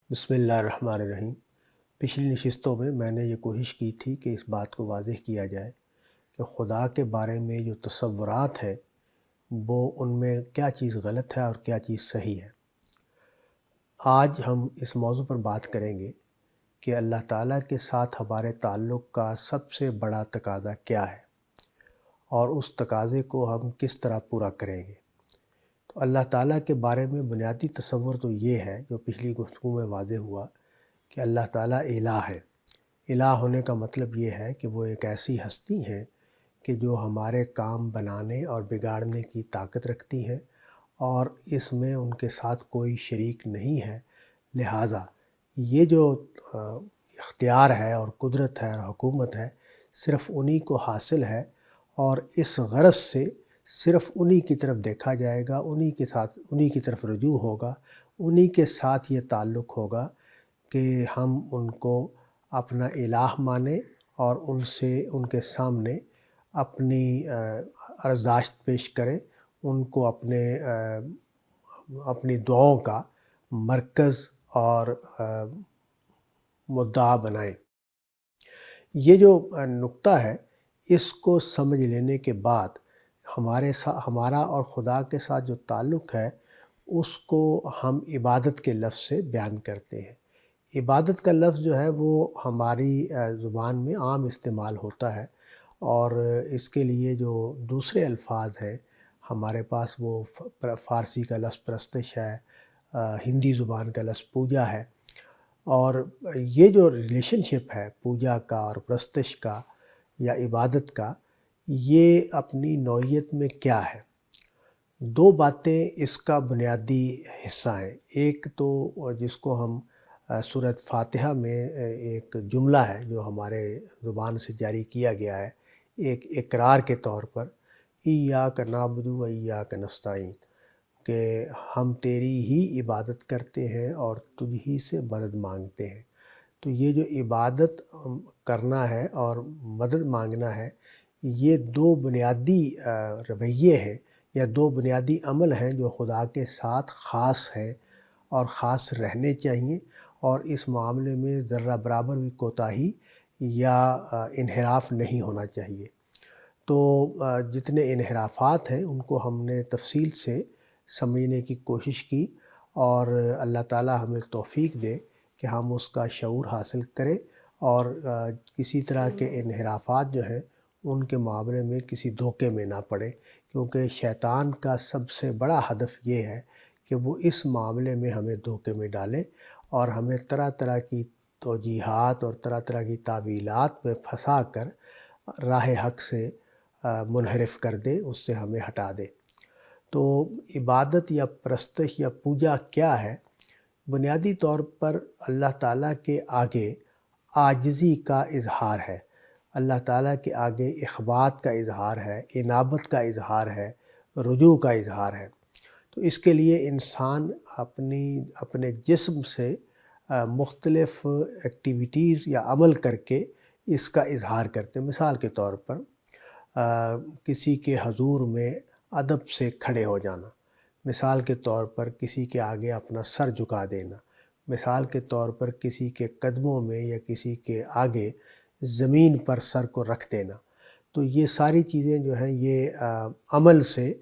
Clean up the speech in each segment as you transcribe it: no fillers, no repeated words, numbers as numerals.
بسم اللہ الرحمن الرحیم۔ پچھلی نشستوں میں نے یہ کوشش کی تھی کہ اس بات کو واضح کیا جائے کہ خدا کے بارے میں جو تصورات ہیں وہ ان میں کیا چیز غلط ہے اور کیا چیز صحیح ہے۔ آج ہم اس موضوع پر بات کریں گے کہ اللہ تعالیٰ کے ساتھ ہمارے تعلق کا سب سے بڑا تقاضا کیا ہے اور اس تقاضے کو ہم کس طرح پورا کریں گے۔ تو اللہ تعالیٰ کے بارے میں بنیادی تصور تو یہ ہے، جو پچھلی گفتگو میں واضح ہوا، کہ اللہ تعالیٰ الہ ہے۔ الہ ہونے کا مطلب یہ ہے کہ وہ ایک ایسی ہستی ہیں کہ جو ہمارے کام بنانے اور بگاڑنے کی طاقت رکھتی ہیں، اور اس میں ان کے ساتھ کوئی شریک نہیں ہے۔ لہٰذا یہ جو اختیار ہے اور قدرت ہے اور حکومت ہے، صرف انہی کو حاصل ہے، اور اس غرض سے صرف انہی کی طرف دیکھا جائے گا، انہی کی طرف رجوع ہوگا، انہی کے ساتھ یہ تعلق ہوگا کہ ہم ان کو اپنا الہ مانیں اور ان کے سامنے اپنی عرضداشت پیش کریں، ان کو اپنی دعاؤں کا مرکز اور مدعا بنائیں۔ یہ جو نقطہ ہے، اس کو سمجھ لینے کے بعد ہمارا اور خدا کے ساتھ جو تعلق ہے، اس کو ہم عبادت کے لفظ سے بیان کرتے ہیں۔ عبادت کا لفظ جو ہے وہ ہماری زبان میں عام استعمال ہوتا ہے، اور اس کے لیے جو دوسرے الفاظ ہیں ہمارے پاس، وہ فارسی کا لفظ پرستش ہے، ہندی زبان کا لفظ پوجا ہے۔ اور یہ جو ریلیشن شپ ہے پوجا کا اور پرستش کا یا عبادت کا، یہ اپنی نوعیت میں کیا ہے؟ دو باتیں اس کا بنیادی حصہ ہیں۔ ایک تو جس کو ہم سورۃ فاتحہ میں ایک جملہ ہے جو ہمارے زبان سے جاری کیا گیا ہے، ایک اقرار کے طور پر، ایاک نعبد و ایاک نستعین، کہ ہم تیری ہی عبادت کرتے ہیں اور تجھ ہی سے مدد مانگتے ہیں۔ تو یہ جو عبادت کرنا ہے اور مدد مانگنا ہے، یہ دو بنیادی رویے ہیں یا دو بنیادی عمل ہیں جو خدا کے ساتھ خاص ہیں اور خاص رہنے چاہیے، اور اس معاملے میں ذرہ برابر بھی کوتاہی یا انحراف نہیں ہونا چاہیے۔ تو جتنے انحرافات ہیں ان کو ہم نے تفصیل سے سمجھنے کی کوشش کی، اور اللہ تعالیٰ ہمیں توفیق دے کہ ہم اس کا شعور حاصل کریں اور کسی طرح کے انحرافات جو ہیں ان کے معاملے میں کسی دھوکے میں نہ پڑیں، کیونکہ شیطان کا سب سے بڑا ہدف یہ ہے کہ وہ اس معاملے میں ہمیں دھوکے میں ڈالے اور ہمیں طرح طرح کی توجیہات اور طرح طرح کی تعویلات میں پھنسا کر راہ حق سے منحرف کر دے، اس سے ہمیں ہٹا دے۔ تو عبادت یا پرستش یا پوجا کیا ہے؟ بنیادی طور پر اللہ تعالیٰ کے آگے عاجزی کا اظہار ہے، اللہ تعالیٰ کے آگے اخبات کا اظہار ہے، انابت کا اظہار ہے، رجوع کا اظہار ہے۔ تو اس کے لیے انسان اپنے جسم سے مختلف ایکٹیویٹیز یا عمل کر کے اس کا اظہار کرتے ہیں۔ مثال کے طور پر کسی کے حضور میں ادب سے کھڑے ہو جانا، مثال کے طور پر کسی کے آگے اپنا سر جھکا دینا، مثال کے طور پر کسی کے قدموں میں یا کسی کے آگے زمین پر سر کو رکھ دینا۔ تو یہ ساری چیزیں جو ہیں یہ عمل سے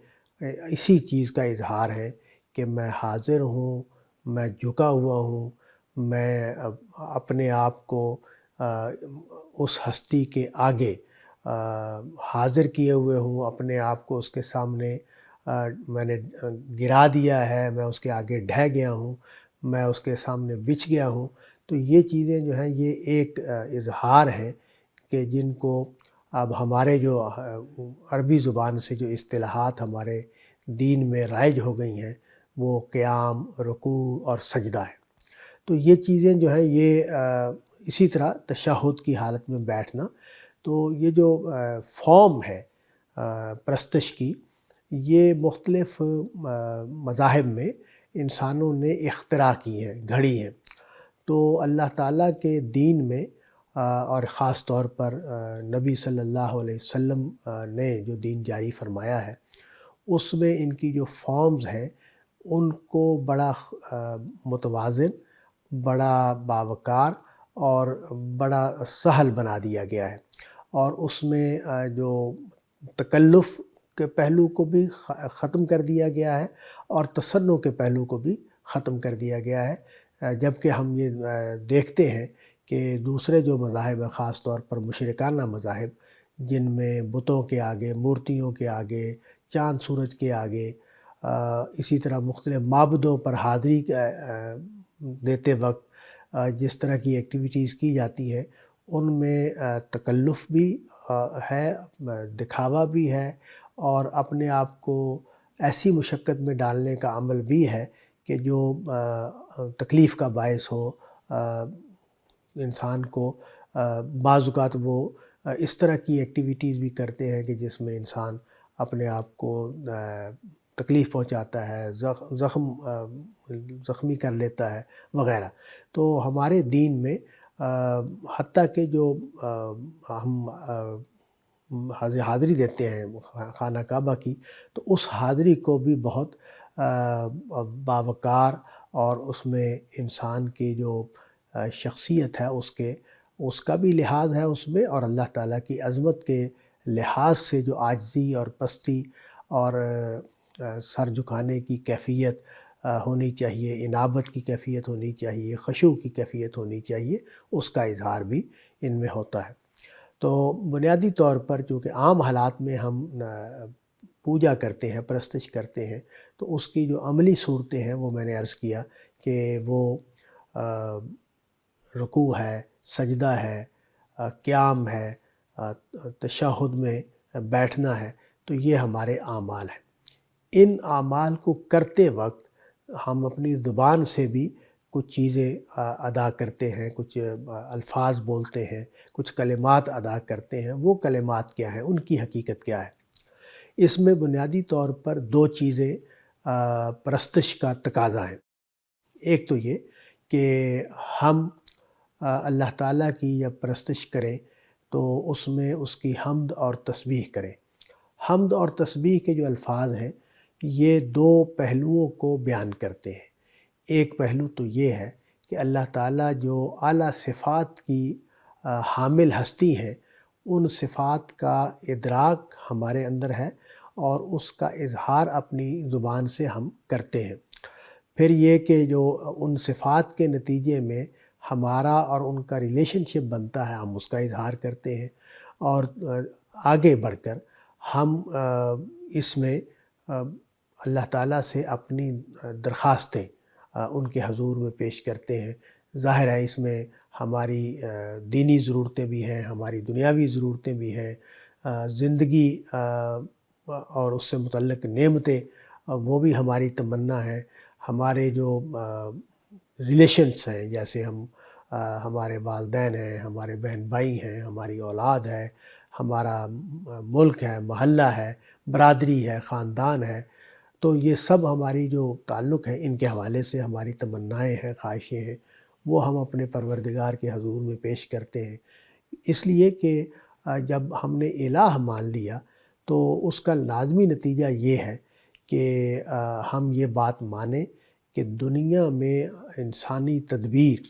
اسی چیز کا اظہار ہے کہ میں حاضر ہوں، میں جھکا ہوا ہوں، میں اپنے آپ کو اس ہستی کے آگے حاضر کیے ہوئے ہوں، اپنے آپ کو اس کے سامنے میں نے گرا دیا ہے، میں اس کے آگے ڈھہ گیا ہوں، میں اس کے سامنے بچھ گیا ہوں۔ تو یہ چیزیں جو ہیں یہ ایک اظہار ہیں کہ جن کو اب ہمارے جو عربی زبان سے جو اصطلاحات ہمارے دین میں رائج ہو گئی ہیں، وہ قیام، رکوع اور سجدہ ہے۔ تو یہ چیزیں جو ہیں یہ اسی طرح تشہد کی حالت میں بیٹھنا۔ تو یہ جو فارم ہے پرستش کی، یہ مختلف مذاہب میں انسانوں نے اختراع کی ہیں، گھڑی ہیں۔ تو اللہ تعالیٰ کے دین میں اور خاص طور پر نبی صلی اللہ علیہ وسلم نے جو دین جاری فرمایا ہے، اس میں ان کی جو فارمز ہیں ان کو بڑا متوازن بڑا باوقار اور بڑا سہل بنا دیا گیا ہے، اور اس میں جو تکلف کے پہلو کو بھی ختم کر دیا گیا ہے اور تصنع کے پہلو کو بھی ختم کر دیا گیا ہے، جبکہ ہم یہ دیکھتے ہیں کہ دوسرے جو مذاہب ہیں، خاص طور پر مشرکانہ مذاہب، جن میں بتوں کے آگے، مورتیوں کے آگے، چاند سورج کے آگے، اسی طرح مختلف معبدوں پر حاضری دیتے وقت جس طرح کی ایکٹیویٹیز کی جاتی ہیں، ان میں تکلف بھی ہے، دکھاوا بھی ہے، اور اپنے آپ کو ایسی مشقت میں ڈالنے کا عمل بھی ہے کہ جو تکلیف کا باعث ہو انسان کو۔ بعض اوقات وہ اس طرح کی ایکٹیویٹیز بھی کرتے ہیں کہ جس میں انسان اپنے آپ کو تکلیف پہنچاتا ہے، زخمی کر لیتا ہے وغیرہ۔ تو ہمارے دین میں حتیٰ کہ جو ہم حاضری دیتے ہیں خانہ کعبہ کی، تو اس حاضری کو بھی بہت باوقار، اور اس میں انسان کی جو شخصیت ہے اس کا بھی لحاظ ہے اس میں، اور اللہ تعالیٰ کی عظمت کے لحاظ سے جو عاجزی اور پستی اور سر جھکانے کی کیفیت ہونی چاہیے، انابت کی کیفیت ہونی چاہیے، خشوع کی کیفیت ہونی چاہیے، اس کا اظہار بھی ان میں ہوتا ہے۔ تو بنیادی طور پر چونکہ عام حالات میں ہم پوجا کرتے ہیں، پرستش کرتے ہیں، تو اس کی جو عملی صورتیں ہیں وہ میں نے عرض کیا کہ وہ رکوع ہے، سجدہ ہے، قیام ہے، تشہد میں بیٹھنا ہے، تو یہ ہمارے اعمال ہیں۔ ان اعمال کو کرتے وقت ہم اپنی زبان سے بھی کچھ چیزیں ادا کرتے ہیں، کچھ الفاظ بولتے ہیں، کچھ کلمات ادا کرتے ہیں۔ وہ کلمات کیا ہیں، ان کی حقیقت کیا ہے؟ اس میں بنیادی طور پر دو چیزیں پرستش کا تقاضا ہیں۔ ایک تو یہ کہ ہم اللہ تعالیٰ کی جب پرستش کریں تو اس میں اس کی حمد اور تسبیح کریں۔ حمد اور تسبیح کے جو الفاظ ہیں یہ دو پہلوؤں کو بیان کرتے ہیں۔ ایک پہلو تو یہ ہے کہ اللہ تعالیٰ جو اعلیٰ صفات کی حامل ہستی ہیں، ان صفات کا ادراک ہمارے اندر ہے اور اس کا اظہار اپنی زبان سے ہم کرتے ہیں۔ پھر یہ کہ جو ان صفات کے نتیجے میں ہمارا اور ان کا ریلیشن شپ بنتا ہے، ہم اس کا اظہار کرتے ہیں، اور آگے بڑھ کر ہم اس میں اللہ تعالیٰ سے اپنی درخواستیں ان کے حضور میں پیش کرتے ہیں۔ ظاہر ہے اس میں ہماری دینی ضرورتیں بھی ہیں، ہماری دنیاوی ضرورتیں بھی ہیں، زندگی اور اس سے متعلق نعمتیں وہ بھی ہماری تمنا ہے، ہمارے جو ریلیشنس ہیں، جیسے ہمارے والدین ہیں، ہمارے بہن بھائی ہیں، ہماری اولاد ہے، ہمارا ملک ہے، محلہ ہے، برادری ہے، خاندان ہے، تو یہ سب ہماری جو تعلق ہے ان کے حوالے سے ہماری تمنائیں ہیں، خواہشیں ہیں، وہ ہم اپنے پروردگار کے حضور میں پیش کرتے ہیں۔ اس لیے کہ جب ہم نے الہ مان لیا تو اس کا لازمی نتیجہ یہ ہے کہ ہم یہ بات مانیں کہ دنیا میں انسانی تدبیر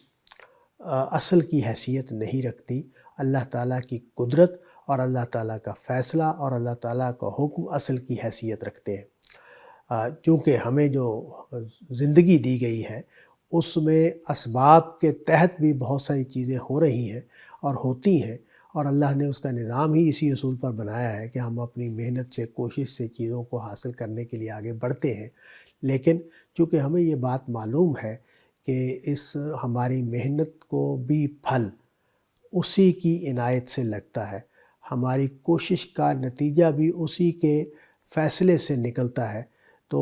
اصل کی حیثیت نہیں رکھتی، اللہ تعالیٰ کی قدرت اور اللہ تعالیٰ کا فیصلہ اور اللہ تعالیٰ کا حکم اصل کی حیثیت رکھتے ہیں۔ چونکہ ہمیں جو زندگی دی گئی ہے اس میں اسباب کے تحت بھی بہت ساری چیزیں ہو رہی ہیں اور ہوتی ہیں، اور اللہ نے اس کا نظام ہی اسی اصول پر بنایا ہے کہ ہم اپنی محنت سے، کوشش سے چیزوں کو حاصل کرنے کے لیے آگے بڑھتے ہیں۔ لیکن چونکہ ہمیں یہ بات معلوم ہے کہ اس ہماری محنت کو بھی پھل اسی کی عنایت سے لگتا ہے، ہماری کوشش کا نتیجہ بھی اسی کے فیصلے سے نکلتا ہے، تو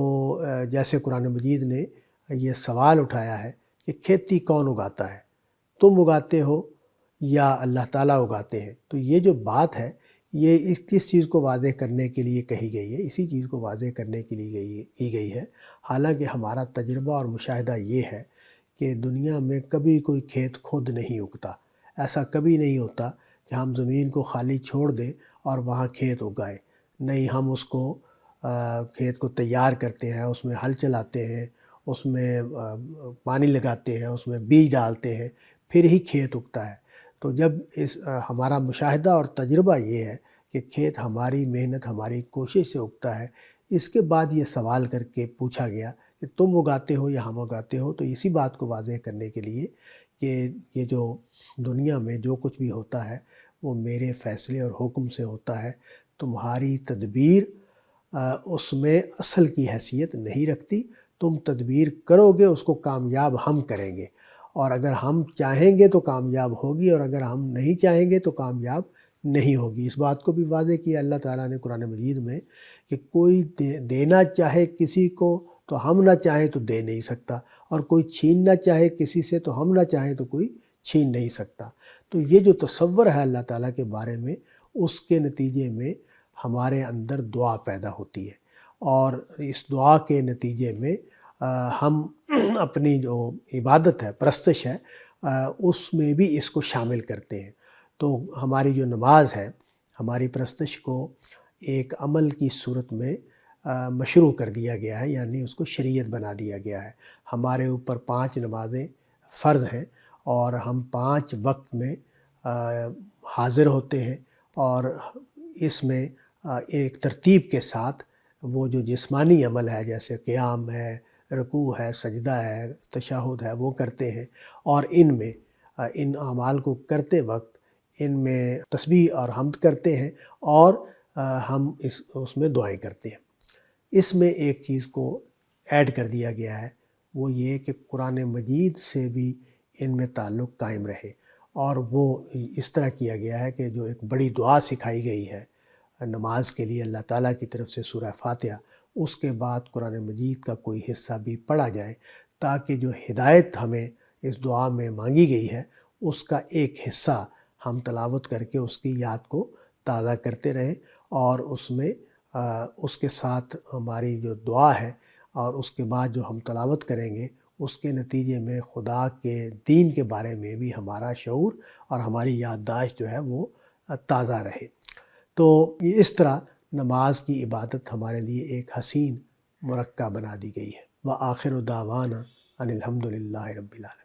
جیسے قرآن مجید نے یہ سوال اٹھایا ہے کہ کھیتی کون اگاتا ہے، تم اگاتے ہو یا اللہ تعالیٰ اگاتے ہیں؟ تو یہ جو بات ہے یہ کس چیز کو واضح کرنے کے لیے کہی گئی ہے؟ اسی چیز کو واضح کرنے کے لیے کی گئی ہے۔ حالانکہ ہمارا تجربہ اور مشاہدہ یہ ہے کہ دنیا میں کبھی کوئی کھیت خود نہیں اگتا۔ ایسا کبھی نہیں ہوتا کہ ہم زمین کو خالی چھوڑ دیں اور وہاں کھیت اگائیں۔ نہیں، ہم اس کو کھیت کو تیار کرتے ہیں، اس میں ہل چلاتے ہیں، اس میں پانی لگاتے ہیں، اس میں بیج ڈالتے ہیں، پھر ہی کھیت اگتا ہے۔ تو جب ہمارا مشاہدہ اور تجربہ یہ ہے کہ کھیت ہماری محنت، ہماری کوشش سے اگتا ہے، اس کے بعد یہ سوال کر کے پوچھا گیا کہ تم اگاتے ہو یا ہم اگاتے ہو، تو اسی بات کو واضح کرنے کے لیے کہ یہ جو دنیا میں جو کچھ بھی ہوتا ہے وہ میرے فیصلے اور حکم سے ہوتا ہے، تمہاری تدبیر اس میں اصل کی حیثیت نہیں رکھتی، تم تدبیر کرو گے اس کو کامیاب ہم کریں گے، اور اگر ہم چاہیں گے تو کامیاب ہوگی، اور اگر ہم نہیں چاہیں گے تو کامیاب نہیں ہوگی۔ اس بات کو بھی واضح کیا اللہ تعالیٰ نے قرآن مجید میں کہ کوئی دینا چاہے کسی کو تو ہم نہ چاہیں تو دے نہیں سکتا، اور کوئی چھیننا چاہے کسی سے تو ہم نہ چاہیں تو کوئی چھین نہیں سکتا۔ تو یہ جو تصور ہے اللہ تعالیٰ کے بارے میں، اس کے نتیجے میں ہمارے اندر دعا پیدا ہوتی ہے، اور اس دعا کے نتیجے میں ہم اپنی جو عبادت ہے، پرستش ہے، اس میں بھی اس کو شامل کرتے ہیں۔ تو ہماری جو نماز ہے، ہماری پرستش کو ایک عمل کی صورت میں مشروع کر دیا گیا ہے، یعنی اس کو شریعت بنا دیا گیا ہے۔ ہمارے اوپر 5 نمازیں فرض ہیں، اور ہم 5 وقت میں حاضر ہوتے ہیں، اور اس میں ایک ترتیب کے ساتھ وہ جو جسمانی عمل ہے جیسے قیام ہے، رکوع ہے، سجدہ ہے، تشہد ہے، وہ کرتے ہیں، اور ان میں ان اعمال کو کرتے وقت ان میں تسبیح اور حمد کرتے ہیں، اور ہم اس میں دعائیں کرتے ہیں۔ اس میں ایک چیز کو ایڈ کر دیا گیا ہے، وہ یہ کہ قرآن مجید سے بھی ان میں تعلق قائم رہے، اور وہ اس طرح کیا گیا ہے کہ جو ایک بڑی دعا سکھائی گئی ہے نماز کے لیے اللہ تعالیٰ کی طرف سے، سورہ فاتحہ، اس کے بعد قرآن مجید کا کوئی حصہ بھی پڑھا جائے، تاکہ جو ہدایت ہمیں اس دعا میں مانگی گئی ہے اس کا ایک حصہ ہم تلاوت کر کے اس کی یاد کو تازہ کرتے رہیں، اور اس میں اس کے ساتھ ہماری جو دعا ہے اور اس کے بعد جو ہم تلاوت کریں گے، اس کے نتیجے میں خدا کے دین کے بارے میں بھی ہمارا شعور اور ہماری یادداشت جو ہے وہ تازہ رہے۔ تو یہ اس طرح نماز کی عبادت ہمارے لیے ایک حسین مرقع بنا دی گئی ہے۔ وآخر دعوانا ان الحمد للہ رب العالمین۔